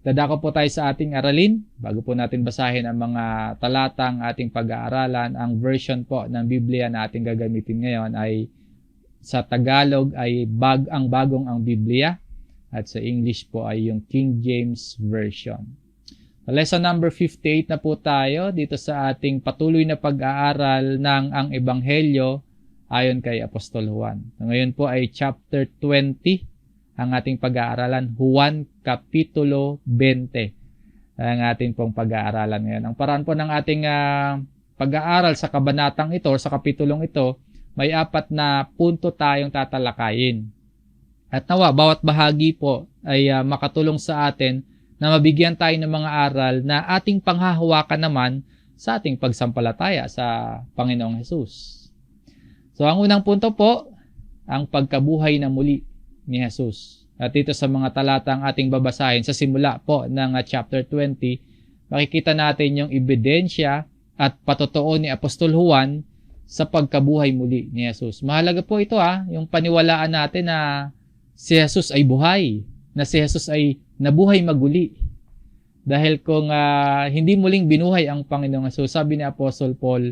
Dadako po tayo sa ating aralin. Bago po natin basahin ang mga talatang ating pag-aaralan, ang version po ng Biblia na ating gagamitin ngayon ay sa Tagalog ay ang bagong ang Biblia at sa English po ay yung King James Version. Lesson number 58 na po tayo dito sa ating patuloy na pag-aaral ng ang Ebanghelyo ayon kay Apostol Juan. Ngayon po ay chapter 20 ang ating pag-aaralan, Juan Kapitulo 20 ang ating pong pag-aaralan ngayon. Ang paraan po ng ating pag-aaral sa kabanatang ito, sa kapitulong ito, may 4 na punto tayong tatalakayin. At nawa, bawat bahagi po ay makatulong sa atin na mabigyan tayo ng mga aral na ating panghahawakan naman sa ating pagsampalataya sa Panginoong Hesus. So, ang unang punto po, ang pagkabuhay na muli ni Jesus. At dito sa mga talatang ating babasahin sa simula po ng chapter 20, makikita natin yung ebidensya at patotoo ni Apostol Juan sa pagkabuhay muli ni Jesus. Mahalaga po ito yung paniwalaan natin na si Jesus ay buhay, na si Jesus ay nabuhay maguli. Dahil kung hindi muling binuhay ang Panginoong Jesus, sabi ni Apostol Paul,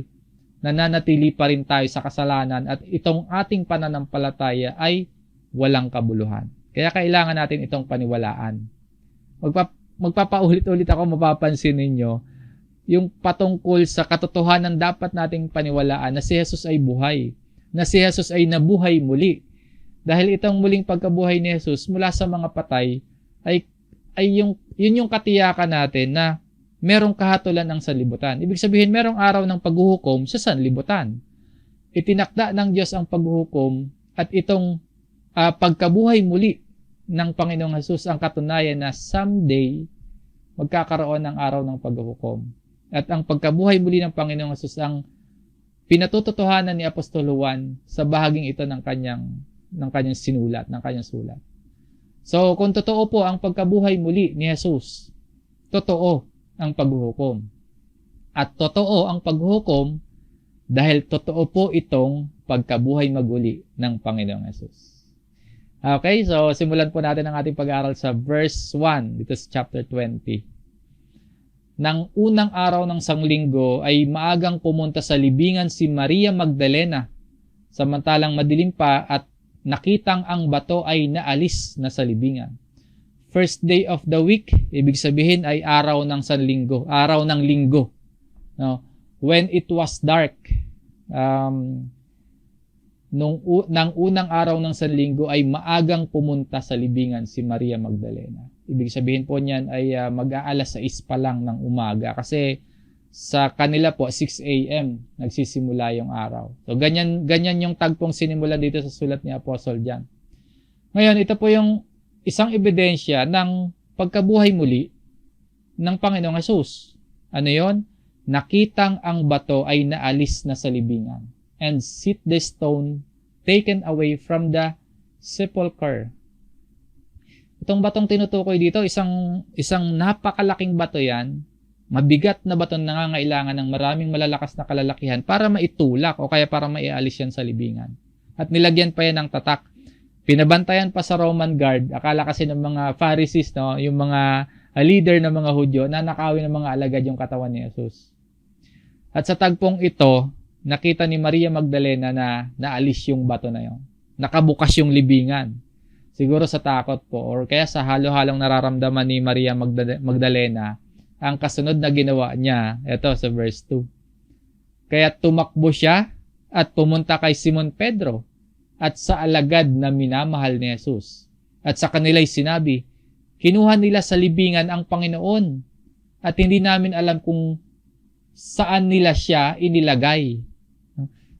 nananatili pa rin tayo sa kasalanan at itong ating pananampalataya ay walang kabuluhan. Kaya kailangan natin itong paniwalaan. Magpapaulit-ulit ako, mapapansin ninyo, yung patungkol sa katotohanan dapat nating paniwalaan na si Jesus ay buhay, na si Jesus ay nabuhay muli. Dahil itong muling pagkabuhay ni Jesus mula sa mga patay ay yun yung katiyakan natin na merong kahatulan ng sanlibutan. Ibig sabihin, merong araw ng paghuhukom sa sanlibutan. Itinakda ng Diyos ang paghuhukom at itong pagkabuhay muli ng Panginoong Hesus ang katunayan na someday magkakaroon ng araw ng paghuhukom. At ang pagkabuhay muli ng Panginoong Hesus ang pinatutotohanan ni Apostol Juan sa bahaging ito ng kanyang sinulat, ng kanyang sulat. So, kung totoo po ang pagkabuhay muli ni Jesus, totoo ang paghuhukom. At totoo ang paghuhukom dahil totoo po itong pagkabuhay maguli ng Panginoong Hesus. Okay, so simulan po natin ang ating pag-aaral sa verse 1 dito sa chapter 20. Nang unang araw ng sanglinggo ay maagang pumunta sa libingan si Maria Magdalena, samantalang madilim pa at nakitang ang bato ay naalis na sa libingan. First day of the week, ibig sabihin ay araw ng sanlinggo, araw ng linggo. No? When it was dark, nang unang araw ng sanlinggo ay maagang pumunta sa libingan si Maria Magdalena. Ibig sabihin po niyan ay mag-aalas 6 pa lang ng umaga kasi sa kanila po 6 a.m. nagsisimula yung araw. So ganyan yung tagpong sinimulan dito sa sulat ni Apostle John. Ngayon, ito po yung isang ebidensya ng pagkabuhay muli ng Panginoong Hesus. Ano yon? Nakitang ang bato ay naalis na sa libingan. And sit the stone taken away from the sepulchre. Itong batong tinutukoy dito, isang napakalaking bato yan, mabigat na bato na nangangailangan ng maraming malalakas na kalalakihan para maitulak o kaya para maialis yan sa libingan. At nilagyan pa yan ng tatak. Pinabantayan pa sa Roman guard. Akala kasi ng mga Pharisees, no, yung mga leader ng mga Hudyo, na nakawin ng mga alagad yung katawan ni Jesus. At sa tagpong ito, nakita ni Maria Magdalena na naalis yung bato na yon. Nakabukas yung libingan. Siguro sa takot po or kaya sa halo-halong nararamdaman ni Maria Magdalena, ang kasunod na ginawa niya, ito sa verse 2. Kaya tumakbo siya at pumunta kay Simon Pedro at sa alagad na minamahal ni Jesus. At sa kanila'y sinabi, kinuha nila sa libingan ang Panginoon at hindi namin alam kung saan nila siya inilagay.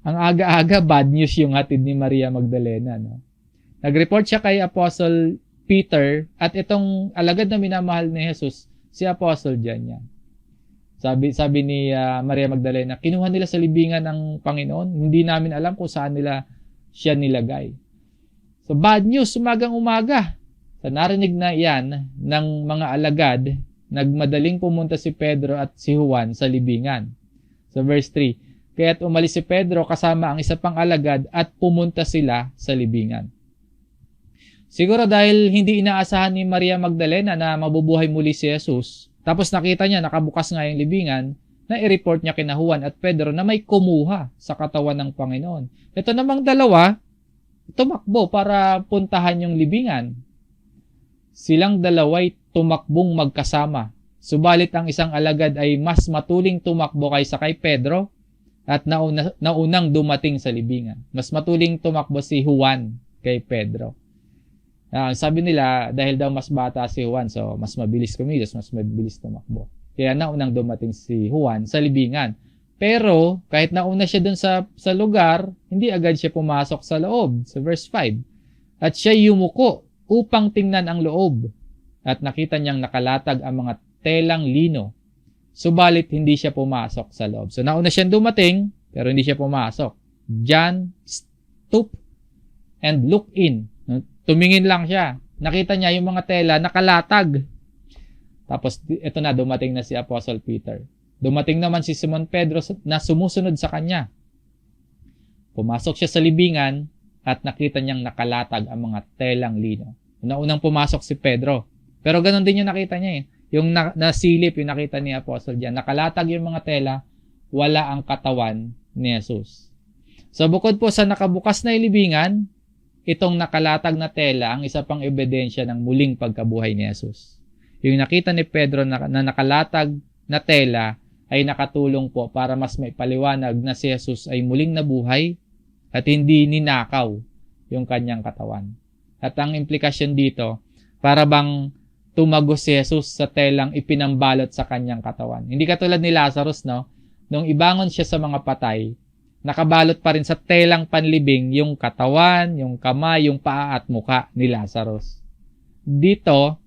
Ang aga-aga, bad news yung hatid ni Maria Magdalena. No? Nag-report siya kay Apostle Peter at itong alagad na minamahal ni Jesus, si Apostle John yan. Sabi ni Maria Magdalena, kinuha nila sa libingan ng Panginoon, hindi namin alam kung saan nila siya nilagay. So bad news, umagang-umaga. So narinig na yan ng mga alagad, nagmadaling pumunta si Pedro at si Juan sa libingan. So verse 3, kaya't umalis si Pedro kasama ang isa pang alagad at pumunta sila sa libingan. Siguro dahil hindi inaasahan ni Maria Magdalena na mabubuhay muli si Jesus, tapos nakita niya nakabukas nga yung libingan, na i-report niya kina Juan at Pedro na may kumuha sa katawan ng Panginoon. Ito namang dalawa, tumakbo para puntahan yung libingan. Silang dalawa'y tumakbong magkasama. Subalit ang isang alagad ay mas matuling tumakbo kaysa kay Pedro at naunang dumating sa libingan. Mas matuling tumakbo si Juan kay Pedro. Sabi nila, dahil daw mas bata si Juan, so mas mabilis kumilos, mas mabilis tumakbo. Kaya naunang dumating si Juan sa libingan. Pero kahit nauna siya dun sa lugar, hindi agad siya pumasok sa loob, sa verse 5. At siya yumuko upang tingnan ang loob. At nakita niyang nakalatag ang mga telang lino. Subalit hindi siya pumasok sa loob. So nauna siyang dumating, pero hindi siya pumasok. John stooped and looked in. Tumingin lang siya. Nakita niya yung mga tela nakalatag. Tapos ito na, dumating na si Apostle Peter. Dumating naman si Simon Pedro na sumusunod sa kanya. Pumasok siya sa libingan at nakita niyang nakalatag ang mga telang lino. Unang pumasok si Pedro. Pero ganun din yung nakita niya eh. Yung nasilip, yung nakita ni Apostle diyan. Nakalatag yung mga tela, wala ang katawan ni Jesus. So bukod po sa nakabukas na libingan, itong nakalatag na tela ang isa pang ebidensya ng muling pagkabuhay ni Jesus. Yung nakita ni Pedro na nakalatag na tela ay nakatulong po para mas may paliwanag na si Jesus ay muling nabuhay at hindi ninakaw yung kanyang katawan. At ang implikasyon dito, para bang tumagos si Jesus sa telang ipinambalot sa kanyang katawan. Hindi katulad ni Lazarus, no? Nung ibangon siya sa mga patay, nakabalot pa rin sa telang panlibing yung katawan, yung kamay, yung paa at muka ni Lazarus. Dito,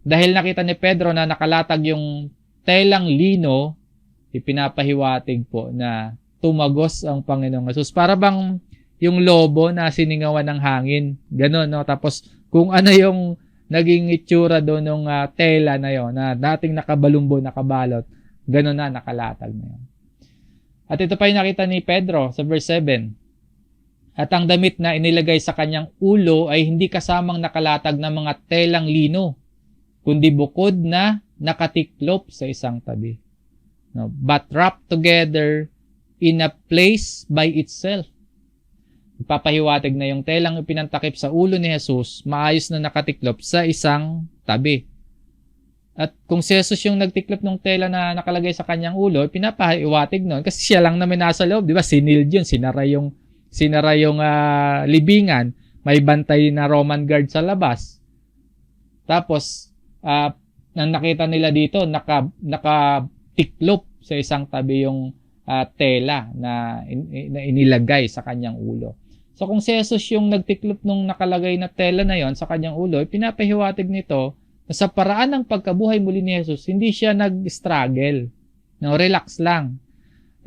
dahil nakita ni Pedro na nakalatag yung telang lino, ipinapahiwatig po na tumagos ang Panginoong Jesus. Para bang yung lobo na siningawan ng hangin. Ganon, no? Tapos kung ano yung naging itsura doon ng tela na yon na dating nakabalumbo, nakabalot, ganon na, nakalatag na yun. At ito pa yung nakita ni Pedro sa verse 7. At ang damit na inilagay sa kanyang ulo ay hindi kasamang nakalatag ng mga telang lino, kundi bukod na nakatiklop sa isang tabi. No, but wrapped together in a place by itself. Ipapahiwatig na yung telang ipinantakip sa ulo ni Jesus, maayos na nakatiklop sa isang tabi. At kung si Jesus yung nagtiklop ng tela na nakalagay sa kanyang ulo, pinapahiwatig nun. Kasi siya lang naman nasa loob, di ba? Siniled yun, sinara yung libingan. May bantay na Roman guard sa labas. Tapos, nang nakita nila dito, nakatiklop sa isang tabi yung tela na inilagay sa kanyang ulo. So kung si Jesus yung nagtiklop nung nakalagay na tela na yon sa kanyang ulo, pinapahiwatig nito na sa paraan ng pagkabuhay muli ni Jesus, hindi siya nag-struggle. No, relax lang.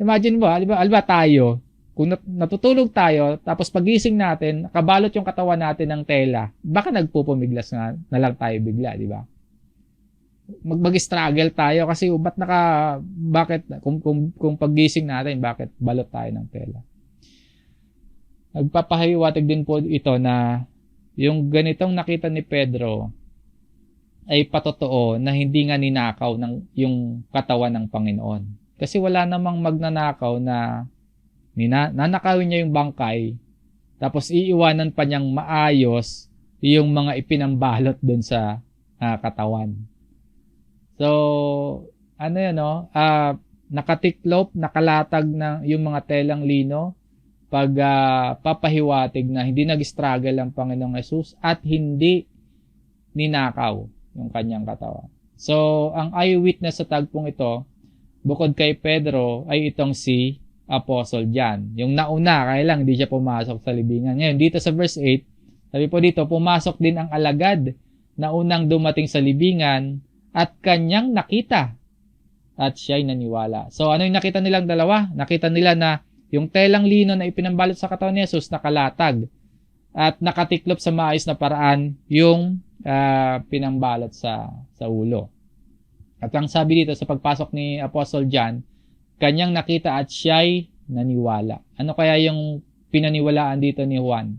Imagine mo, alba tayo, kung natutulog tayo, tapos pagising natin, nakabalot yung katawan natin ng tela, baka nagpupumiglas na lang tayo bigla, di ba? Mag-struggle tayo kasi bakit kung paggising natin, bakit balot tayo ng tela? Nagpapahiwatig din po ito na yung ganitong nakita ni Pedro ay patotoo na hindi nga ninakaw yung katawan ng Panginoon. Kasi wala namang magnanakaw na nanakawin niya yung bangkay tapos iiwanan pa niyang maayos yung mga ipinambalot dun sa katawan. So, nakatiklop, nakalatag na yung mga telang lino pag papahiwatig na hindi nag-struggle ang Panginoong Jesus at hindi ninakaw yung kanyang katawan. So, ang eyewitness sa tagpong ito, bukod kay Pedro, ay itong si Apostle John. Yung nauna, kaya lang hindi siya pumasok sa libingan. Ngayon, dito sa verse 8, sabi po dito, pumasok din ang alagad na unang dumating sa libingan at kanyang nakita at siya'y naniwala. So, ano yung nakita nilang dalawa? Nakita nila na yung telang lino na ipinambalot sa katawan ni Jesus nakalatag at nakatiklop sa maayos na paraan yung pinambalot sa ulo. At ang sabi dito sa pagpasok ni Apostle John, kanyang nakita at siya'y naniwala. Ano kaya yung pinaniwalaan dito ni Juan?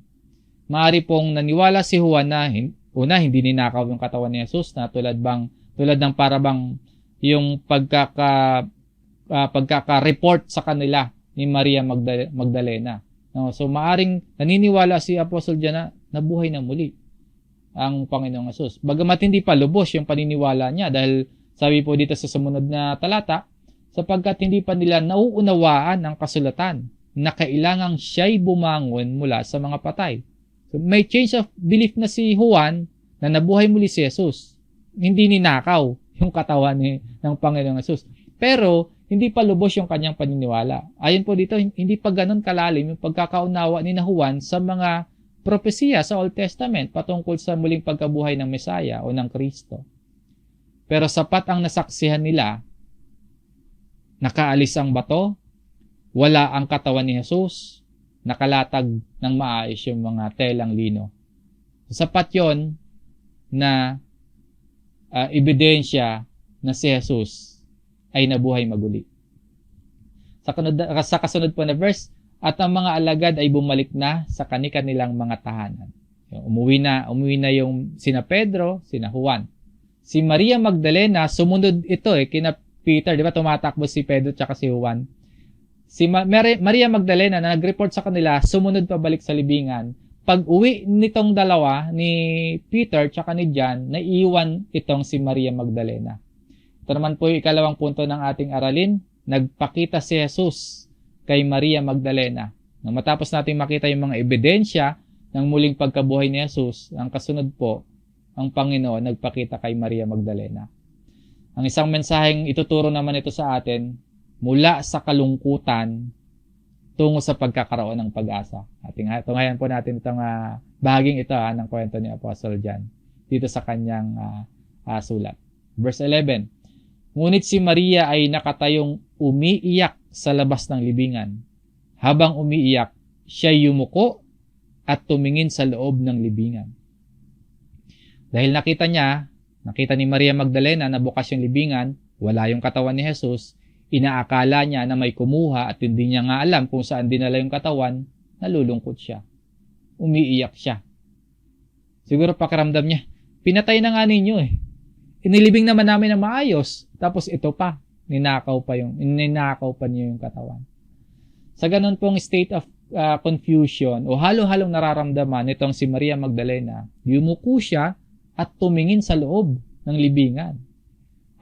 Maaari pong naniwala si Juan na una, hindi ninakaw yung katawan ni Jesus na tulad ng parabang yung pagkaka-report sa kanila ni Maria Magdalena. No? So maaring naniniwala si Apostol John na nabuhay na muli ang Panginoong Jesus. Bagamat hindi pa lubos yung paniniwala niya dahil sabi po dito sa sumunod na talata, sapagkat hindi pa nila nauunawaan ang kasulatan na kailangang siya'y bumangon mula sa mga patay. So, may change of belief na si Juan na nabuhay muli si Jesus. Hindi ninakaw yung katawan ng Panginoong Jesus. Pero, hindi pa lubos yung kanyang paniniwala. Ayon po dito, hindi pa ganun kalalim yung pagkakaunawa ni Juan sa mga propesiya sa Old Testament patungkol sa muling pagkabuhay ng Mesaya o ng Kristo. Pero sapat ang nasaksihan nila, nakaalis ang bato, wala ang katawan ni Jesus, nakalatag ng maayos yung mga telang lino. Sapat yon na ebidensya na si Jesus ay nabuhay maguli. Sa kasunod po na verse, at ang mga alagad ay bumalik na sa kanilang mga tahanan. Umuwi na yung sina Pedro, sina Juan. Si Maria Magdalena, sumunod ito kina Peter, di ba tumatakbo si Pedro at si Juan. Si Maria Magdalena na nag-report sa kanila, sumunod pabalik sa libingan. Pag uwi nitong dalawa, ni Peter at ni John, naiiwan itong si Maria Magdalena. Ito naman po yung ikalawang punto ng ating aralin. Nagpakita si Jesus kay Maria Magdalena. Nang matapos natin makita yung mga ebidensya ng muling pagkabuhay ni Jesus, ang kasunod po, ang Panginoon nagpakita kay Maria Magdalena. Ang isang mensaheng ituturo naman ito sa atin, mula sa kalungkutan tungo sa pagkakaroon ng pag-asa. Tungayan po natin itong bahaging ito ng kwento ni Apostle John dito sa kanyang sulat. Verse 11, ngunit si Maria ay nakatayong umiiyak sa labas ng libingan. Habang umiiyak, siya yumuko at tumingin sa loob ng libingan. Dahil nakita ni Maria Magdalena na bukas yung libingan, wala yung katawan ni Jesus, inaakala niya na may kumuha at hindi niya nga alam kung saan dinala yung katawan, nalulungkot siya. Umiiyak siya. Siguro pakiramdam niya, pinatay na nga ninyo Inilibing naman namin na maayos, tapos ito pa, ninakaw pa niyo yung katawan. Sa ganun pong state of confusion o halo-halong nararamdaman nitong si Maria Magdalena, yumuko siya at tumingin sa loob ng libingan.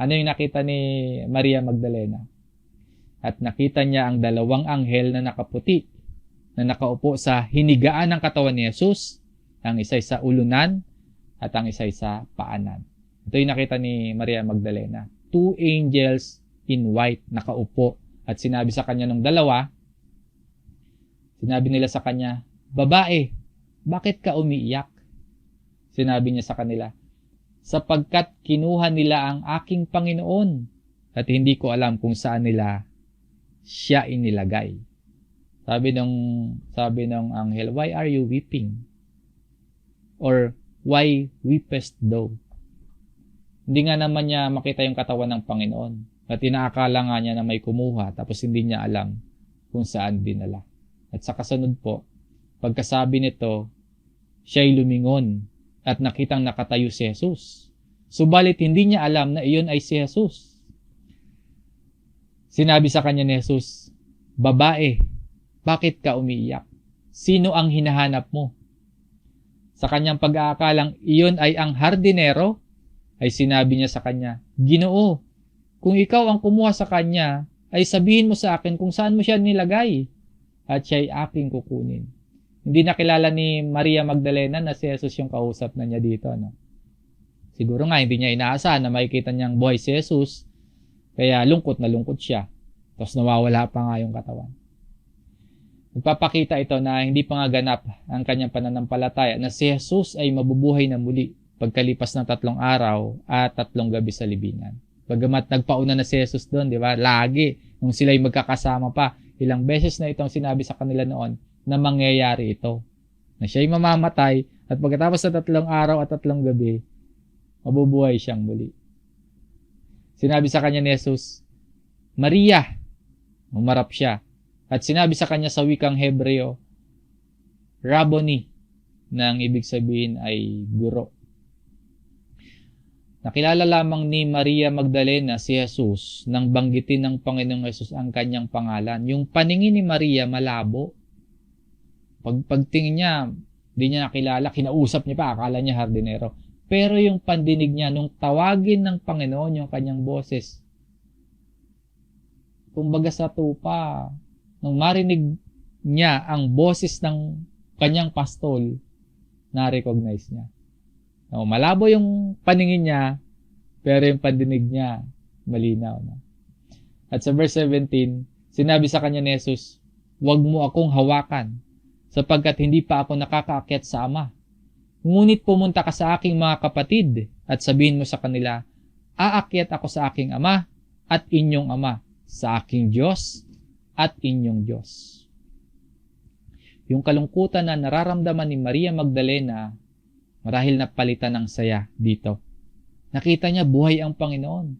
Ano yung nakita ni Maria Magdalena? At nakita niya ang dalawang anghel na nakaputi na nakaupo sa hinigaan ng katawan ni Jesus, ang isa sa ulunan at ang isa sa paanan. Ito yung nakita ni Maria Magdalena. 2 angels in white nakaupo at sinabi sa kanya ng dalawa, sinabi nila sa kanya, babae, bakit ka umiiyak? Sinabi niya sa kanila, sapagkat kinuha nila ang aking Panginoon at hindi ko alam kung saan nila siya inilagay. Sabi ng anghel, why are you weeping? Or why weepest thou? Hindi nga naman niya makita yung katawan ng Panginoon at inaakala nga niya na may kumuha tapos hindi niya alam kung saan dinala. At sa kasunod po, pagkasabi nito, siya'y lumingon at nakitang nakatayo si Jesus. Subalit hindi niya alam na iyon ay si Jesus. Sinabi sa kanya ni Jesus, babae, bakit ka umiiyak? Sino ang hinahanap mo? Sa kanyang pag-aakalang iyon ay ang hardinero, ay sinabi niya sa kanya, Ginoo, kung ikaw ang kumuha sa kanya, ay sabihin mo sa akin kung saan mo siya nilagay, at siya'y aking kukunin. Hindi nakilala ni Maria Magdalena na si Jesus yung kausap na niya dito. No? Siguro nga, hindi niya inaasahan na makikita niyang buhay si Jesus, kaya lungkot na lungkot siya. Tapos nawawala pa nga yung katawan. Nagpapakita ito na hindi pa nga ganap ang kanyang pananampalataya na si Jesus ay mabubuhay na muli pagkalipas ng 3 araw at 3 gabi sa libingan. Bagamat nagpauna na si Jesus doon, di ba? Lagi, nung sila'y magkakasama pa, ilang beses na itong sinabi sa kanila noon na mangyayari ito. Na siya'y mamamatay at pagkatapos sa 3 araw at 3 gabi, mabubuhay siyang muli. Sinabi sa kanya ni Jesus, Maria, umarap siya. At sinabi sa kanya sa wikang Hebreo, Rabboni, ng ibig sabihin ay guro. Nakilala lamang ni Maria Magdalena si Jesus nang banggitin ng Panginoong Jesus ang kanyang pangalan. Yung paningin ni Maria malabo. Pagtingin niya, di niya nakilala, kinausap niya pa, akala niya hardinero. Pero yung pandinig niya, nung tawagin ng Panginoon yung kanyang boses, kumbaga sa tupa, nung marinig niya ang boses ng kanyang pastol, na-recognize niya. No, malabo yung paningin niya, pero yung pandinig niya, malinaw. No? At sa verse 17, sinabi sa kanya ni Jesus, "Huwag mo akong hawakan, sapagkat hindi pa ako nakakaakyat sa Ama. Ngunit pumunta ka sa aking mga kapatid at sabihin mo sa kanila, aakyat ako sa aking Ama at inyong Ama, sa aking Diyos at inyong Diyos." Yung kalungkutan na nararamdaman ni Maria Magdalena, marahil napalitan ng saya dito. Nakita niya buhay ang Panginoon.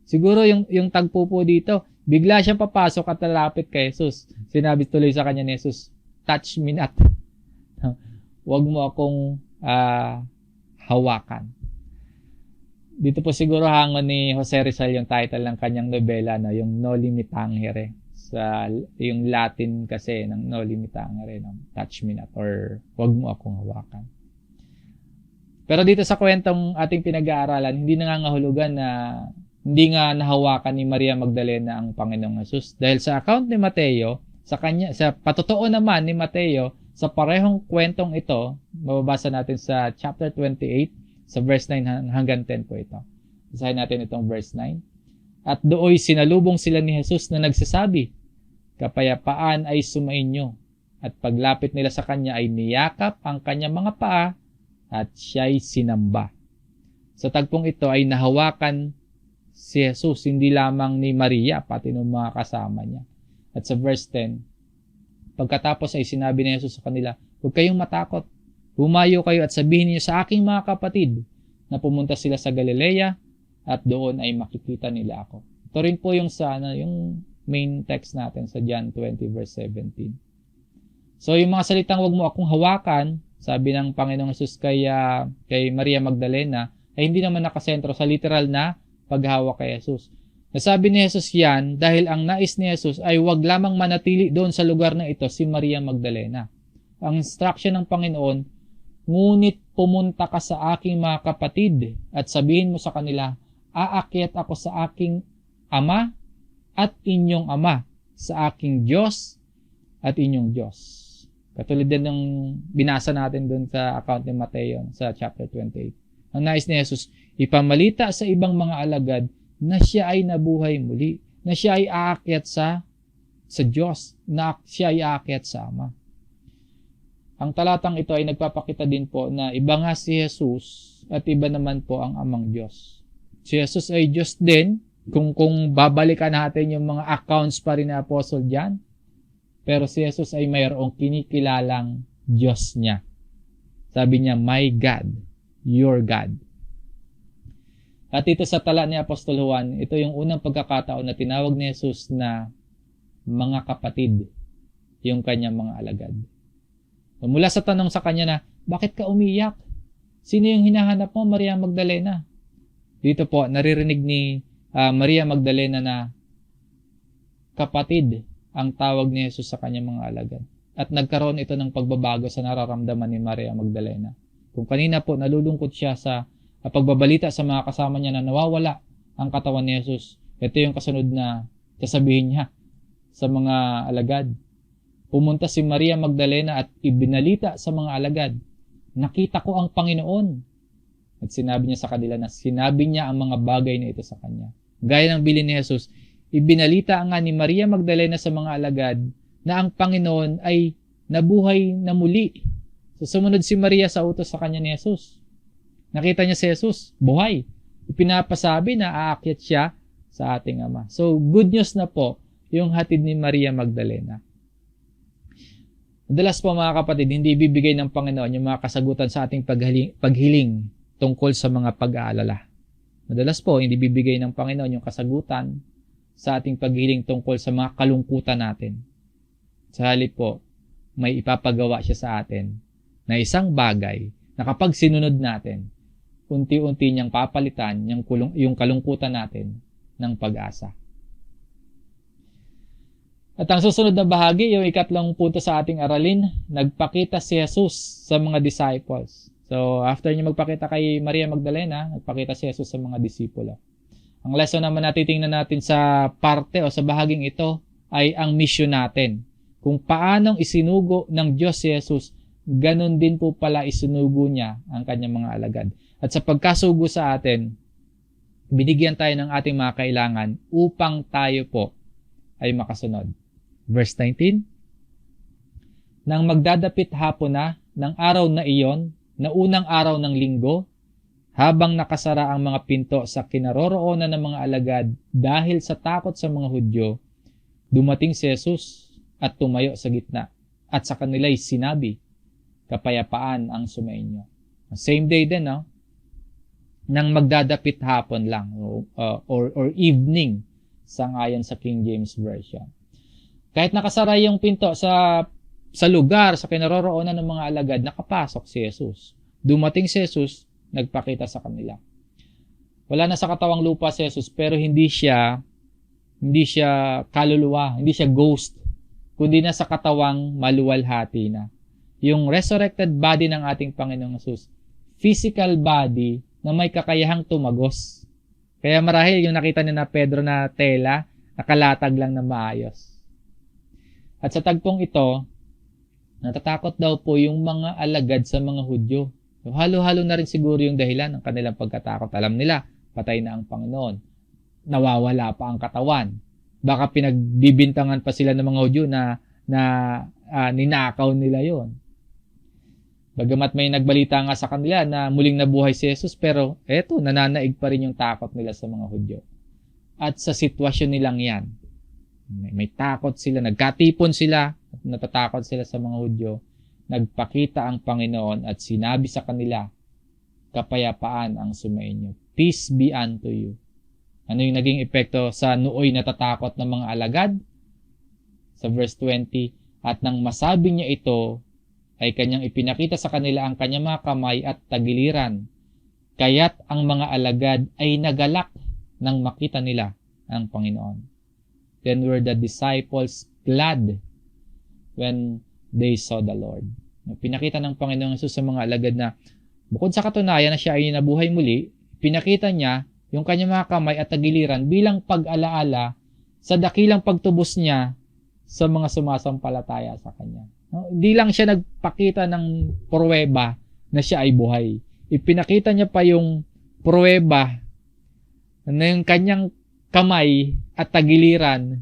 Siguro yung tagpo po dito, bigla siyang papasok at lalapit kay Jesus. Sinabi tuloy sa kanya ni Jesus, "Touch me not." Huwag mo akong hawakan. Dito po siguro hangon ni Jose Rizal yung title ng kanyang nobela, no? Yung Noli Me Tangere. Sa yung Latin kasi ng Noli Me Tangere, no? Touch me not, or huwag mo akong hawakan. Pero dito sa kwentong ating pinag-aaralan, hindi nangangahulugan na hindi nga nahawakan ni Maria Magdalena ang Panginoong Jesus. Dahil sa account ni Mateo, sa patotoo naman ni Mateo, sa parehong kwentong ito, mababasa natin sa chapter 28, sa verse 9 hanggang 10 po ito. Basahin natin itong verse 9. "At dooy sinalubong sila ni Jesus na nagsasabi, 'Kapayapaan ay sumainyo.' At paglapit nila sa kanya ay niyakap ang kanyang mga paa at siya'y sinamba." Sa tagpong ito ay nahawakan si Jesus, hindi lamang ni Maria, pati ng mga kasama niya. At sa verse 10, pagkatapos ay sinabi ni Jesus sa kanila, "Huwag kayong matakot. Humayo kayo at sabihin niyo sa aking mga kapatid na pumunta sila sa Galilea at doon ay makikita nila ako." Ito rin po yung yung main text natin sa John 20 verse 17. So yung mga salitang "huwag mo akong hawakan", sabi ng Panginoong Jesus kay Maria Magdalena, ay hindi naman nakasentro sa literal na paghawak kay Jesus. Nasabi ni Jesus yan dahil ang nais ni Jesus ay wag lamang manatili doon sa lugar na ito si Maria Magdalena. Ang instruction ng Panginoon, "Ngunit pumunta ka sa aking mga kapatid at sabihin mo sa kanila, aakyat ako sa aking Ama at inyong Ama, sa aking Diyos at inyong Diyos." Katulad din ng binasa natin doon sa account ni Mateo sa chapter 28. Ang nais ni Jesus, ipamalita sa ibang mga alagad na siya ay nabuhay muli, na siya ay aakyat sa Diyos, na siya ay aakyat sa Ama. Ang talatang ito ay nagpapakita din po na iba nga si Jesus at iba naman po ang Amang Diyos. Si Jesus ay Diyos din, kung babalikan natin yung mga accounts pa rin na Apostle John, pero si Jesus ay mayroong kinikilalang Diyos niya. Sabi niya, "My God, your God." At ito sa tala ni Apostol Juan, ito yung unang pagkakataon na tinawag ni Jesus na mga kapatid, yung kanyang mga alagad. Mula sa tanong sa kanya na, "Bakit ka umiyak? Sino yung hinahanap mo, Maria Magdalena?" Dito po, naririnig ni Maria Magdalena na kapatid ang tawag ni Jesus sa kanyang mga alagad. At nagkaroon ito ng pagbabago sa nararamdaman ni Maria Magdalena. Kung kanina po nalulungkot siya sa pagbabalita sa mga kasama niya na nawawala ang katawan ni Jesus, ito yung kasunod na sasabihin niya sa mga alagad. Pumunta si Maria Magdalena at ibinalita sa mga alagad, "Nakita ko ang Panginoon." At sinabi niya sa kanila na sinabi niya ang mga bagay na ito sa kanya. Gaya ng bilin ni Jesus, ibinalita nga ni Maria Magdalena sa mga alagad na ang Panginoon ay nabuhay na muli. So sumunod si Maria sa utos sa kanya ni Jesus. Nakita niya si Jesus, buhay. Ipinapasabi na aakyat siya sa ating Ama. So good news na po yung hatid ni Maria Magdalena. Madalas po mga kapatid, hindi ibibigay ng Panginoon yung mga kasagutan sa ating paghiling tungkol sa mga pag-aalala. Madalas po, hindi bibigay ng Panginoon yung kasagutan sa ating paghiling tungkol sa mga kalungkutan natin. Sa halip po, may ipapagawa siya sa atin na isang bagay na kapag sinunod natin, unti-unti niyang papalitan yung kalungkutan natin ng pag-asa. At ang susunod na bahagi, yung ikatlong punto sa ating aralin, nagpakita si Jesus sa mga disciples. So, after niya magpakita kay Maria Magdalena, nagpakita si Jesus sa mga disipulo. Ang lesson naman na titingnan natin sa parte o sa bahaging ito ay ang mission natin. Kung paanong isinugo ng Diyos si Jesus, ganun din po pala isinugo niya ang kanyang mga alagad. At sa pagkasugo sa atin, binigyan tayo ng ating mga kailangan upang tayo po ay makasunod. Verse 19, nang magdadapit hapon na ng araw na iyon, na unang araw ng linggo, habang nakasara ang mga pinto sa kinaroroonan ng mga alagad dahil sa takot sa mga Hudyo, dumating si Jesus at tumayo sa gitna at sa kanila'y sinabi, kapayapaan ang sumainyo. Same day din, no? Nang magdadapit hapon lang or evening sangayon sa King James Version. Kahit nakasara yung pinto sa lugar, sa kinaroroonan ng mga alagad, nakapasok si Jesus. Dumating si Jesus, nagpakita sa kanila. Wala na sa katawang lupa si Jesus, pero hindi siya kaluluwa, hindi siya ghost, kundi na sa katawang maluwalhati na. Yung resurrected body ng ating Panginoong Jesus, physical body na may kakayahang tumagos. Kaya marahil yung nakita ni na Pedro na tela, nakalatag lang na maayos. At sa tagpong ito, natatakot daw po yung mga alagad sa mga Hudyo. So, halo-halo na rin siguro yung dahilan ng kanilang pagkatakot. Alam nila, patay na ang Panginoon. Nawawala pa ang katawan. Baka pinagbibintangan pa sila ng mga Hudyo na ninakaw nila yon. Bagamat may nagbalita nga sa kanila na muling nabuhay si Jesus, pero eto, nananaig pa rin yung takot nila sa mga Hudyo. At sa sitwasyon nilang yan, may takot sila, nagkatipon sila, at natatakot sila sa mga Hudyo, nagpakita ang Panginoon at sinabi sa kanila, kapayapaan ang sumainyo. Peace be unto you. Ano yung naging epekto sa nooy natatakot ng mga alagad? Sa verse 20, at nang masabi niya ito, ay kanyang ipinakita sa kanila ang kanyang mga kamay at tagiliran. Kaya't ang mga alagad ay nagalak nang makita nila ang Panginoon. Then were the disciples glad when they saw the Lord. Pinakita ng Panginoong Jesus sa mga alagad na bukod sa katunayan na siya ay nabuhay muli, pinakita niya yung kanyang mga kamay at tagiliran bilang pag-alaala sa dakilang pagtubos niya sa mga sumasampalataya sa kanya. No? Hindi lang siya nagpakita ng pruweba na siya ay buhay. Ipinakita niya pa yung pruweba na yung kanyang kamay at tagiliran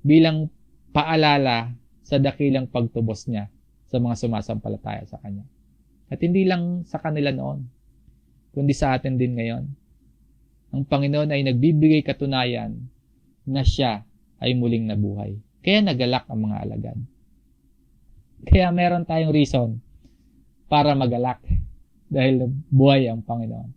bilang paalala sa dakilang pagtubos niya sa mga sumasampalataya sa kanya. At hindi lang sa kanila noon, kundi sa atin din ngayon. Ang Panginoon ay nagbibigay katunayan na siya ay muling nabuhay. Kaya nagalak ang mga alagad. Kaya meron tayong reason para magalak dahil buhay ang Panginoon.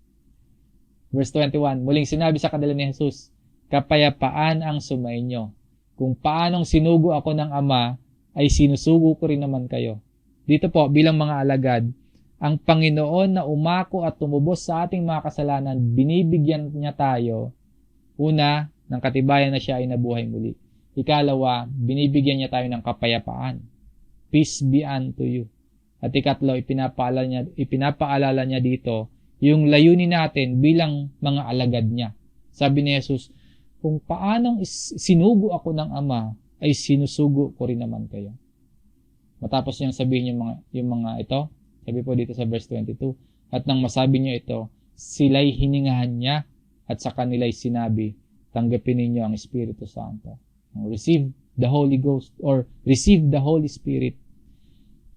Verse 21, muling sinabi sa kanila ni Jesus, kapayapaan ang sumainyo. Kung paanong sinugo ako ng Ama, ay sinusugo ko rin naman kayo. Dito po, bilang mga alagad, ang Panginoon na umako at tumubos sa ating mga kasalanan, binibigyan niya tayo, una, ng katibayan na siya ay nabuhay muli. Ikalawa, binibigyan niya tayo ng kapayapaan. Peace be unto you. At ikatlo, ipinapaalala niya dito, yung layunin natin bilang mga alagad niya. Sabi ni Jesus, kung paanong sinugo ako ng Ama, ay sinusugo ko rin naman kayo. Matapos niyang sabihin yung mga ito, sabi po dito sa verse 22, at nang masabi niya ito, sila'y hiningahan niya at sa kanila'y sinabi, tanggapin ninyo ang Espiritu Santo. Receive the Holy Ghost or receive the Holy Spirit.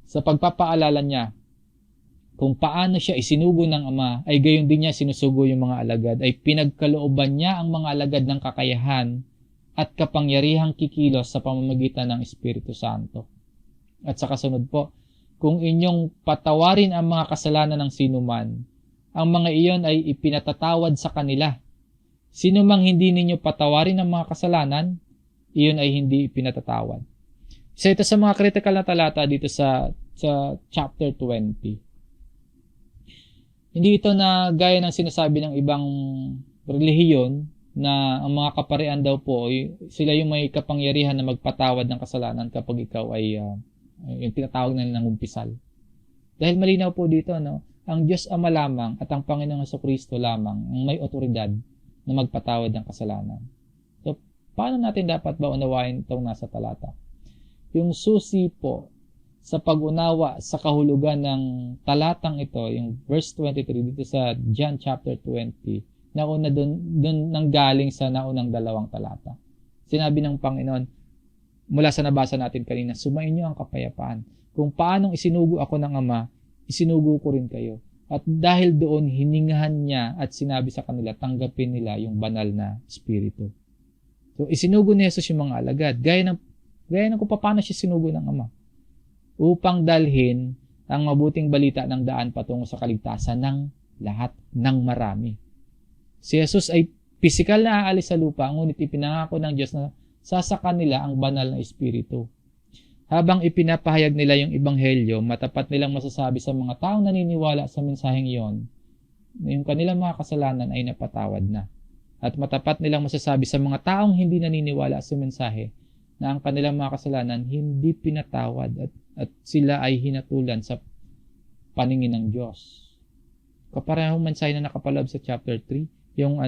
Sa pagpapaalala niya, kung paano siya isinugo ng Ama, ay gayon din niya sinusugo yung mga alagad, ay pinagkalooban niya ang mga alagad ng kakayahan at kapangyarihang kikilos sa pamamagitan ng Espiritu Santo. At sa kasunod po, kung inyong patawarin ang mga kasalanan ng sinuman, ang mga iyon ay ipinatatawad sa kanila. Sino mang hindi ninyo patawarin ang mga kasalanan, iyon ay hindi ipinatatawad. So ito sa mga critical na talata dito sa sa chapter 20. Hindi ito na gaya ng sinasabi ng ibang relihiyon na ang mga kaparian daw po, sila yung may kapangyarihan na magpatawad ng kasalanan kapag ikaw ay yung tinatawag na ng umpisal. Dahil malinaw po dito, no, ang Diyos Ama lamang at ang Panginoong Jesucristo lamang ang may otoridad na magpatawad ng kasalanan. So, paano natin dapat ba unawain itong nasa talata? Yung susi po sa pag-unawa sa kahulugan ng talatang ito, yung verse 23 dito sa John chapter 20, nauna doon nanggaling sa naunang dalawang talata. Sinabi ng Panginoon, mula sa nabasa natin kanina, sumainyo ang kapayapaan. Kung paanong isinugo ako ng Ama, isinugo ko rin kayo. At dahil doon, hiningahan niya at sinabi sa kanila, tanggapin nila yung banal na Espiritu. So, isinugo ni Jesus yung mga alagad. Gaya ng kung paano siya sinugo ng Ama. Upang dalhin ang mabuting balita ng daan patungo sa kaligtasan ng lahat, ng marami. Si Jesus ay pisikal na aalis sa lupa, ngunit ipinangako ng Diyos na sasakan nila ang banal na Espiritu. Habang ipinapahayag nila yung Ebanghelyo, matapat nilang masasabi sa mga taong naniniwala sa mensaheng iyon, yung kanilang mga kasalanan ay napatawad na. At matapat nilang masasabi sa mga taong hindi naniniwala sa mensahe, na ang kanilang mga kasalanan hindi pinatawad at sila ay hinatulan sa paningin ng Diyos. Kaparehong mensahe na nakapaloob sa chapter 3, yung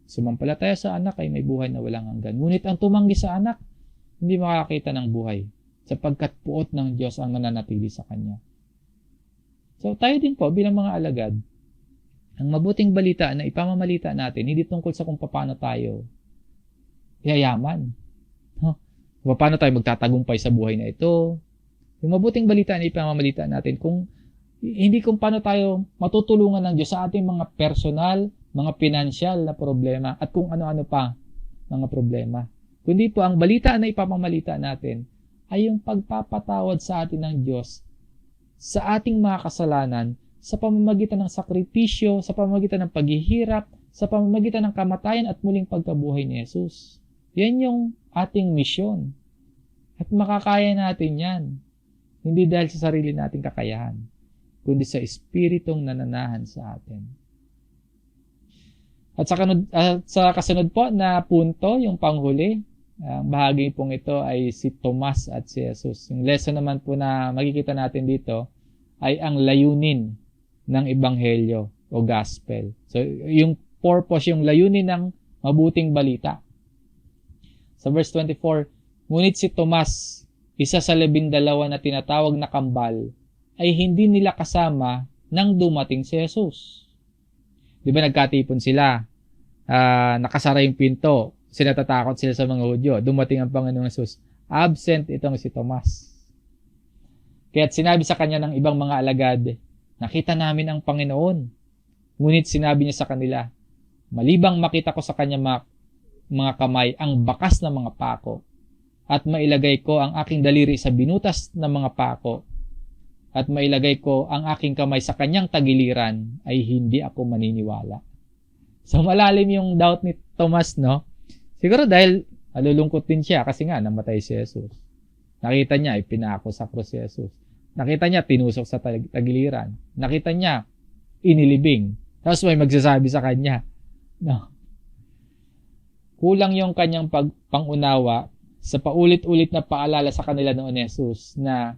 sumampalataya sa anak ay may buhay na walang hanggan. Ngunit ang tumanggi sa anak, hindi makakita ng buhay sapagkat puot ng Diyos ang nananatili sa kanya. So tayo din po bilang mga alagad, ang mabuting balita na ipamamalita natin, hindi tungkol sa kung paano tayo yayaman. Paano tayo magtatagumpay sa buhay na ito. Yung mabuting balita na ipamamalita natin, hindi kung paano tayo matutulungan ng Diyos sa ating mga personal, mga pinansyal na problema, at kung ano-ano pa mga problema. Kundi po ang balita na ipamamalita natin ay yung pagpapatawad sa atin ng Diyos sa ating mga kasalanan sa pamamagitan ng sakripisyo, sa pamamagitan ng paghihirap, sa pamamagitan ng kamatayan at muling pagkabuhay ni Jesus. Yan yung ating misyon. At makakaya natin yan. Hindi dahil sa sarili nating kakayahan, kundi sa Espiritong nananahan sa atin. At sa kasunod po na punto, yung panghuli, ang bahagi pong ito ay si Tomas at si Jesus. Yung lesson naman po na makikita natin dito ay ang layunin ng Ebanghelyo o Gospel. So, yung purpose, yung layunin ng mabuting balita. Sa verse 24, ngunit si Tomas, isa sa 12 na tinatawag na kambal, ay hindi nila kasama nang dumating si Jesus. Di ba nagkatipon sila? Nakasara yung pinto. Sinatatakot sila sa mga Hudyo. Dumating ang Panginoong Jesus. Absent itong si Tomas. Kaya't sinabi sa kanya ng ibang mga alagad, nakita namin ang Panginoon. Ngunit sinabi niya sa kanila, malibang makita ko sa kanya mga kamay ang bakas ng mga pako at mailagay ko ang aking daliri sa binutas ng mga pako at mailagay ko ang aking kamay sa kanyang tagiliran, ay hindi ako maniniwala. So malalim yung doubt ni Tomas, no? Siguro dahil alulungkot din siya kasi nga namatay si Jesus. Nakita niya ipinako sa krus si Jesus. Nakita niya tinusok sa tagiliran. Nakita niya inilibing. Tapos may magsasabi sa kanya, no? Kulang yung kanyang pangunawa sa paulit-ulit na paalala sa kanila noon ni Jesus na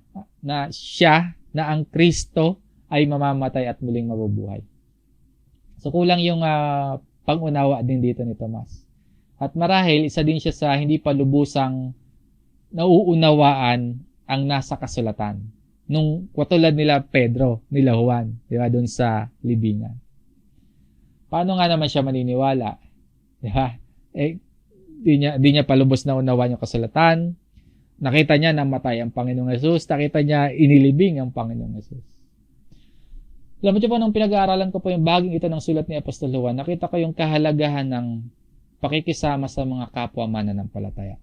siya, na ang Kristo ay mamamatay at muling mabubuhay. So kulang yung pangunawa din dito ni Tomas. At marahil isa din siya sa hindi pa lubusang nauunawaan ang nasa kasulatan. Nung katulad nila Pedro, nila Juan, di ba, doon sa libingan. Paano nga naman siya maniniwala? Di ba? Di niya palubos na unawaan yung kasulatan. Nakita niya namatay ang Panginoong Jesus. Nakita niya inilibing ang Panginoong Jesus. Alam mo po, nung pinag-aaralan ko po yung baging ito ng sulat ni Apostol Juan, nakita ko yung kahalagahan ng pakikisama sa mga kapwa mananampalataya.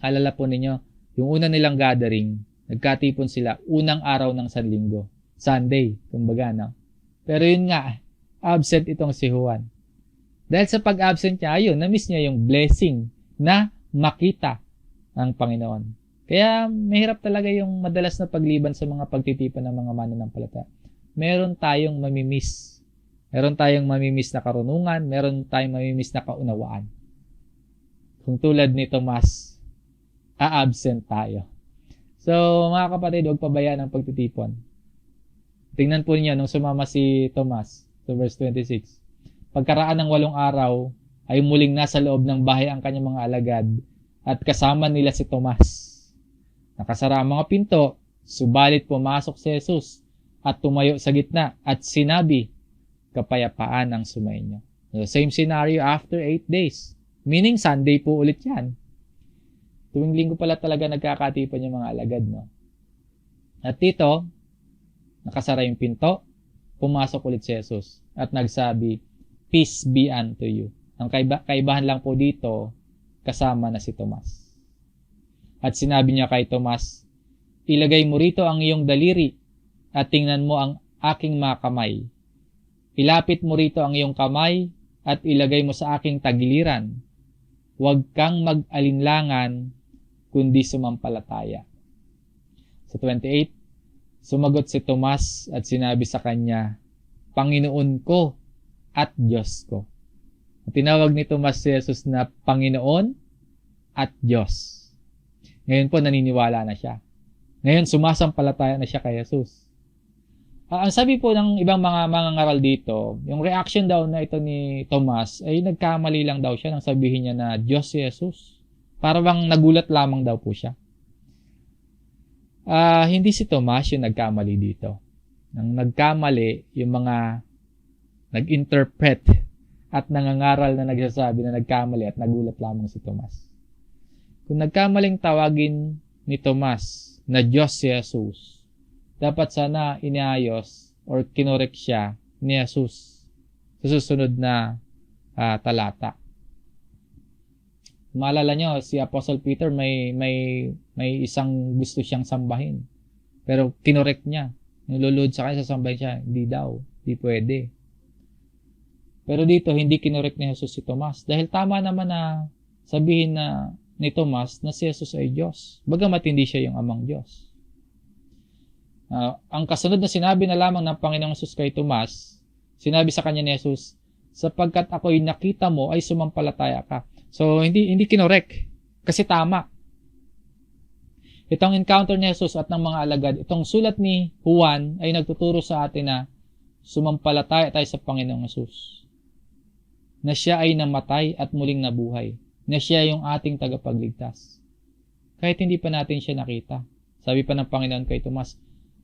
Alala po ninyo, yung una nilang gathering, nagkatipon sila unang araw ng Sanlinggo. Sunday, kumbaga, no? Pero yun nga, absent itong si Juan. Dahil sa pag-absent niya, ayun, na-miss niya yung blessing na makita ang Panginoon. Kaya mahirap talaga yung madalas na pagliban sa mga pagtitipan ng mga mananampalataya. Meron tayong mamimiss. Meron tayong mamimiss na karunungan, meron tayong mamimiss na kaunawaan. Kung tulad ni Tomas, a-absent tayo. So, mga kapatid, huwag pabayaan ang pagtitipon. Tingnan po niyo nung sumama si Tomas, sa verse 26. Pagkaraan ng 8 araw, ay muling nasa loob ng bahay ang kanyang mga alagad at kasama nila si Tomas. Nakasara ang mga pinto, subalit pumasok si Jesus at tumayo sa gitna at sinabi, kapayapaan ang sumainyo. So, same scenario after 8 days. Meaning, Sunday po ulit yan. Tuwing linggo pala talaga nagkakatipan yung mga alagad, no? At dito, nakasara yung pinto, pumasok ulit si Jesus at nagsabi, peace be unto you. Ang kaibahan lang po dito, kasama na si Tomas. At sinabi niya kay Tomas, ilagay mo rito ang iyong daliri at tingnan mo ang aking mga kamay. Ilapit mo rito ang iyong kamay at ilagay mo sa aking tagiliran. Huwag kang mag-alinlangan kundi sumampalataya. Sa 28, sumagot si Tomas at sinabi sa kanya, Panginoon ko at Diyos ko. Tinawag ni Tomas si Jesus na Panginoon at Diyos. Ngayon po naniniwala na siya. Ngayon sumasampalataya na siya kay Jesus. Ang sabi po ng ibang mga mangangaral dito, yung reaction daw na ito ni Tomas ay nagkamali lang daw siya nang sabihin niya na Diyos si Jesus. Para bang nagulat lamang daw po siya. Hindi si Tomas yung nagkamali dito. Nang nagkamali, yung mga nag-interpret at nangangaral na nagsasabi na nagkamali at nagulat lamang si Tomas. Kung nagkamaling tawagin ni Tomas na Diyos si Jesus, dapat sana iniayos or kinorek siya ni Jesus sa susunod na talata. Maalala nyo, si Apostle Peter may isang gusto siyang sambahin. Pero kinorek niya. Nilulod sa kanya, sasambahin siya. Hindi daw. Hindi pwede. Pero dito, hindi kinorek ni Jesus si Tomas. Dahil tama naman na sabihin na ni Tomas na si Jesus ay Diyos. Bagamat hindi siya yung amang Diyos. Ang kasunod na sinabi na lamang ng Panginoong Jesus kay Tomas, sinabi sa kanya ni Jesus, sapagkat ako'y nakita mo ay sumampalataya ka. So, hindi kinorek. Kasi tama. Itong encounter ni Jesus at ng mga alagad, itong sulat ni Juan ay nagtuturo sa atin na sumampalataya tayo sa Panginoong Jesus. Na siya ay namatay at muling nabuhay. Na siya yung ating tagapagligtas. Kahit hindi pa natin siya nakita. Sabi pa ng Panginoon kay Tomas,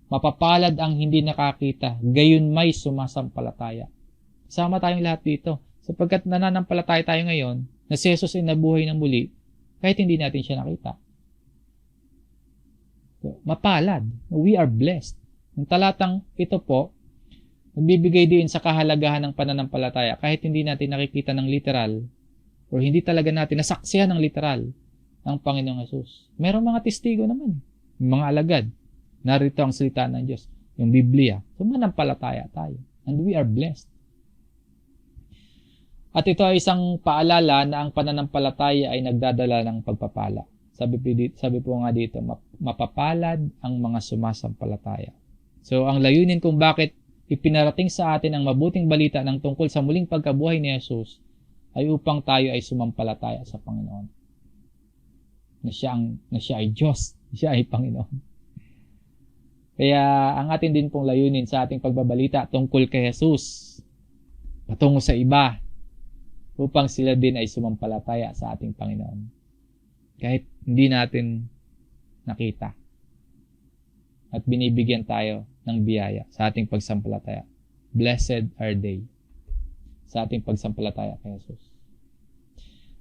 mapapalad ang hindi nakakita, gayon may sumasampalataya. Sama tayong lahat dito. Sapagkat nananampalataya tayo ngayon, na si Jesus ay nabuhay ng muli, kahit hindi natin siya nakita. So, mapalad. We are blessed. Yung talatang ito po, nagbibigay din sa kahalagahan ng pananampalataya, kahit hindi natin nakikita ng literal, or hindi talaga natin nasaksihan ng literal ang Panginoong Jesus. Merong mga testigo naman. Yung mga alagad. Narito ang salita ng Diyos. Yung Biblia. So, manampalataya tayo. And we are blessed. At ito ay isang paalala na ang pananampalataya ay nagdadala ng pagpapala. Sabi po nga dito, mapapalad ang mga sumasampalataya. So, ang layunin kung bakit ipinarating sa atin ang mabuting balita ng tungkol sa muling pagkabuhay ni Jesus ay upang tayo ay sumampalataya sa Panginoon. Na siya ay Diyos, siya ay Panginoon. Kaya ang atin din pong layunin sa ating pagbabalita tungkol kay Jesus, patungo sa iba, upang sila din ay sumampalataya sa ating Panginoon. Kahit hindi natin nakita. At binibigyan tayo ng biyaya sa ating pagsampalataya. Blessed are they sa ating pagsampalataya kay Jesus.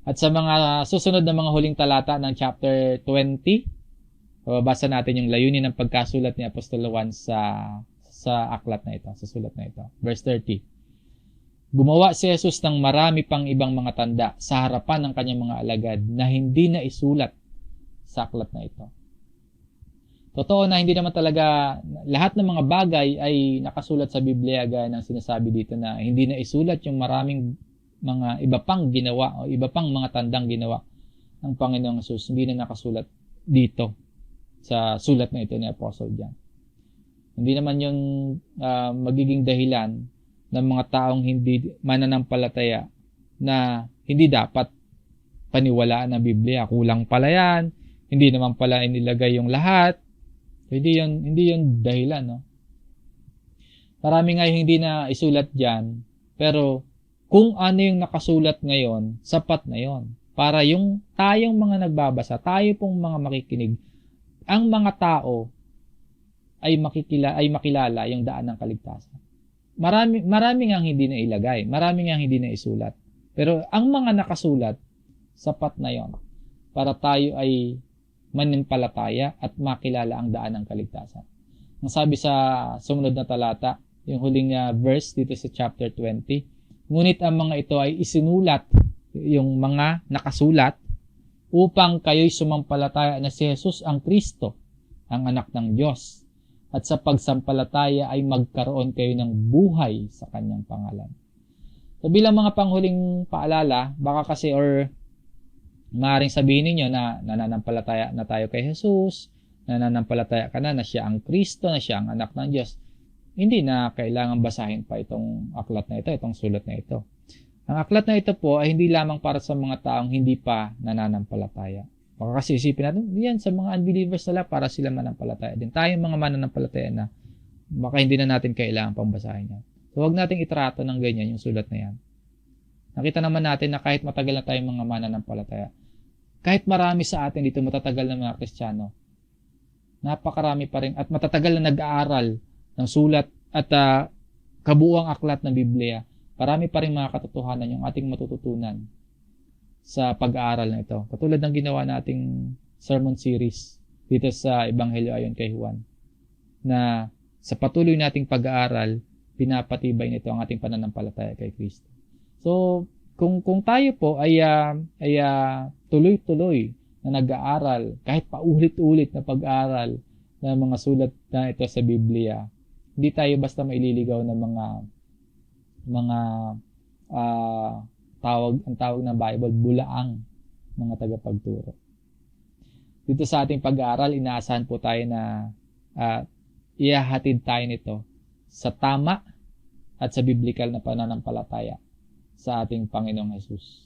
At sa mga susunod na mga huling talata ng chapter 20, babasa natin yung layunin ng pagkasulat ni Apostol Juan sa aklat na ito, sa sulat na ito. Verse 30. Gumawa si Jesus ng marami pang ibang mga tanda sa harapan ng kanyang mga alagad na hindi na isulat sa aklat na ito. Totoo na hindi naman talaga lahat ng mga bagay ay nakasulat sa Biblia gaya ng sinasabi dito na hindi na isulat yung maraming mga iba pang ginawa o iba pang mga tandang ginawa ng Panginoong Jesus. Hindi na nakasulat dito sa sulat na ito ni Apostle John. Hindi naman yung magiging dahilan ng mga taong hindi mananampalataya na hindi dapat paniwalaan ng Biblia. Kulang pala yan, hindi naman pala inilagay yung lahat. Hindi yun dahilan, no? Marami nga yung hindi na isulat dyan, pero kung ano yung nakasulat ngayon, sapat na yon. Para yung tayong mga nagbabasa, tayo pong mga makikinig, ang mga tao ay makilala yung daan ng kaligtasan. Marami nga hindi na ilagay, marami nga hindi na isulat. Pero ang mga nakasulat, sapat na yon para tayo ay manimpalataya at makilala ang daan ng kaligtasan. Ang sabi sa sumunod na talata, yung huling verse dito sa chapter 20, ngunit ang mga ito ay isinulat, yung mga nakasulat, upang kayo'y sumampalataya na si Jesus ang Kristo, ang anak ng Diyos, at sa pagsampalataya ay magkaroon kayo ng buhay sa kanyang pangalan. So bilang mga panghuling paalala, baka kasi maaaring sabihin ninyo na nananampalataya na tayo kay Jesus, nananampalataya ka na siya ang Kristo, na siya ang anak ng Diyos. Hindi na kailangan basahin pa itong aklat na ito, itong sulat na ito. Ang aklat na ito po ay hindi lamang para sa mga taong hindi pa nananampalataya. Baka kasi isipin natin, yan sa mga unbelievers nila para sila manampalataya din. Tayong mga mananampalataya na baka hindi na natin kailangan pang basahin yan. So huwag nating itrato ng ganyan yung sulat na yan. Nakita naman natin na kahit matagal na tayong mga mananampalataya, kahit marami sa atin dito matatagal na mga Kristiyano, napakarami pa rin at matatagal na nag-aaral ng sulat at kabuuang aklat ng Biblia, marami pa rin mga katotohanan yung ating matututunan sa pag-aaral na ito. Katulad ng ginawa nating sermon series dito sa Ebanghelyo ayon kay Juan, na sa patuloy nating pag-aaral, pinapatibay nito ang ating pananampalataya kay Kristo. So, kung tayo po ay tuloy-tuloy na nag-aaral, kahit paulit-ulit na pag-aaral ng mga sulat na ito sa Biblia, hindi tayo basta maililigaw ng mga ang tawag ng Bible, bulaang mga tagapagturo. Dito sa ating pag-aaral, inaasahan po tayo na ihahatid tayo nito sa tama at sa biblikal na pananampalataya sa ating Panginoong Jesus.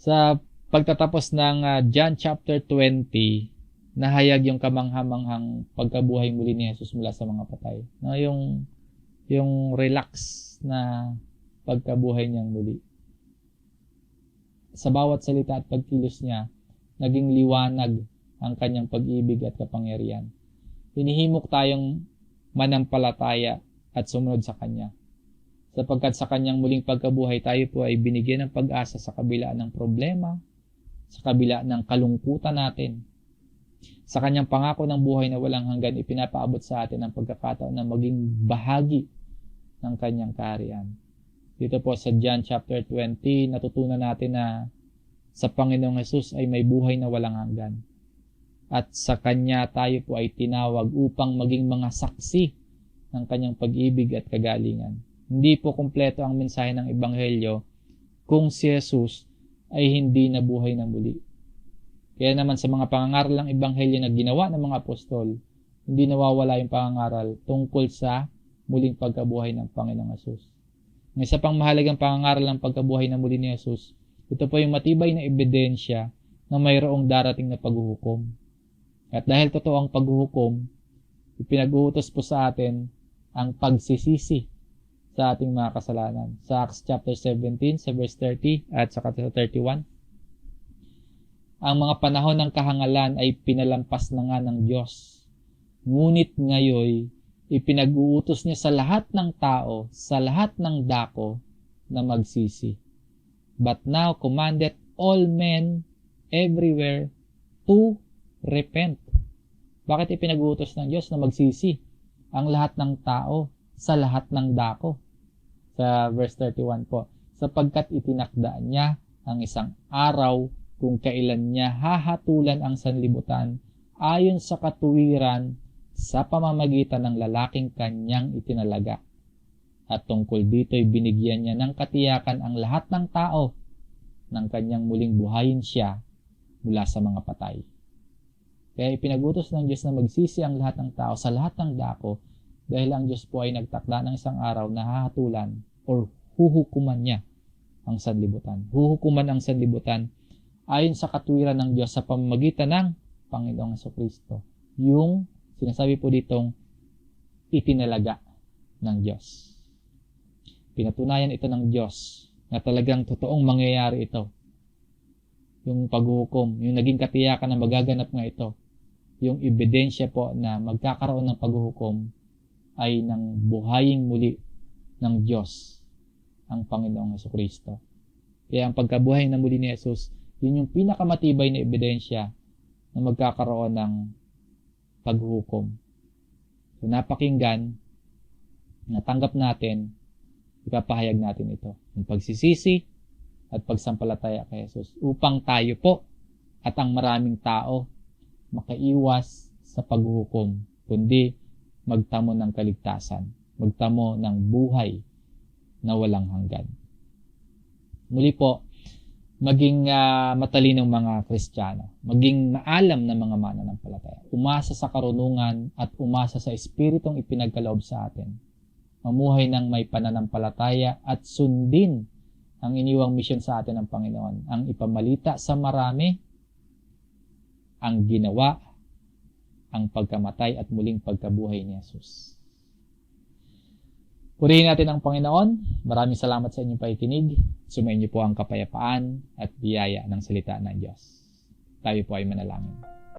Sa pagtatapos ng John chapter 20, nahayag yung kamanghamanghang pagkabuhay muli ni Jesus mula sa mga patay. No, yung relax na pagkabuhay niyang muli. Sa bawat salita at pagkilos niya, naging liwanag ang kanyang pag-ibig at kapangyarihan. Hinihimok tayong manampalataya at sumunod sa kanya. Sapagkat sa kanyang muling pagkabuhay, tayo po ay binigyan ng pag-asa sa kabila ng problema, sa kabila ng kalungkutan natin. Sa kanyang pangako ng buhay na walang hanggan, ipinapaabot sa atin ang pagkakataon na maging bahagi ng kanyang kaharian. Dito po sa John chapter 20, natutunan natin na sa Panginoong Jesus ay may buhay na walang hanggan. At sa Kanya tayo po ay tinawag upang maging mga saksi ng Kanyang pag-ibig at kagalingan. Hindi po kumpleto ang mensahe ng Ebanghelyo kung si Jesus ay hindi nabuhay na muli. Kaya naman sa mga pangangaral ng Ebanghelyo na ginawa ng mga apostol, hindi nawawala yung pangangaral tungkol sa muling pagkabuhay ng Panginoong Jesus. May isa pang mahalagang pangangaral ng pagkabuhay na muli ni Jesus. Ito po yung matibay na ebidensya na mayroong darating na paghuhukom. At dahil totoo ang paghuhukom, ipinag-uutos po sa atin ang pagsisisi sa ating mga kasalanan. Sa Acts chapter 17, sa verse 30 at sa 31, ang mga panahon ng kahangalan ay pinalampas na nga ng Diyos. Ngunit ngayon, ipinag-uutos niya sa lahat ng tao, sa lahat ng dako na magsisi. But now commandeth all men everywhere to repent. Bakit ipinag-uutos ng Diyos na magsisi ang lahat ng tao sa lahat ng dako? Sa verse 31 po, sapagkat itinakda niya ang isang araw kung kailan niya hahatulan ang sanlibutan ayon sa katuwiran sa pamamagitan ng lalaking kanyang itinalaga. At tungkol dito'y binigyan niya ng katiyakan ang lahat ng tao nang kanyang muling buhayin siya mula sa mga patay. Kaya ipinagutos ng Diyos na magsisi ang lahat ng tao sa lahat ng dako dahil ang Diyos po ay nagtakda ng isang araw na hahatulan or huhukuman niya ang sanlibutan. Huhukuman ang sanlibutan ayon sa katwiran ng Diyos sa pamamagitan ng Panginoong Jesucristo. Yung sinasabi po ditong itinalaga ng Diyos. Pinatunayan ito ng Diyos na talagang totoong mangyayari ito. Yung paghuhukom, yung naging katiyakan na magaganap nga ito. Yung ebidensya po na magkakaroon ng paghuhukom ay ng buhaying muli ng Diyos, ang Panginoong Jesucristo. Kaya ang pagkabuhay na muli ni Jesus, yun yung pinakamatibay na ebidensya na magkakaroon ng paghuhukom. So napakinggan, natanggap natin, ipapahayag natin ito. Yung pagsisisi at pagsampalataya kay Jesus upang tayo po at ang maraming tao makaiwas sa paghuhukom, kundi magtamo ng kaligtasan, magtamo ng buhay na walang hanggan. Muli po, maging matalinong mga Kristiyano, maging maalam na mga mananampalataya, umasa sa karunungan at umasa sa Espiritong ipinagkaloob sa atin, mamuhay ng may pananampalataya at sundin ang iniwang misyon sa atin ng Panginoon, ang ipamalita sa marami, ang ginawa, ang pagkamatay at muling pagkabuhay ni Jesus. Purihin natin ang Panginoon. Maraming salamat sa inyong pakikinig. Sumayin niyo po ang kapayapaan at biyaya ng salita ng Diyos. Tayo po ay manalangin.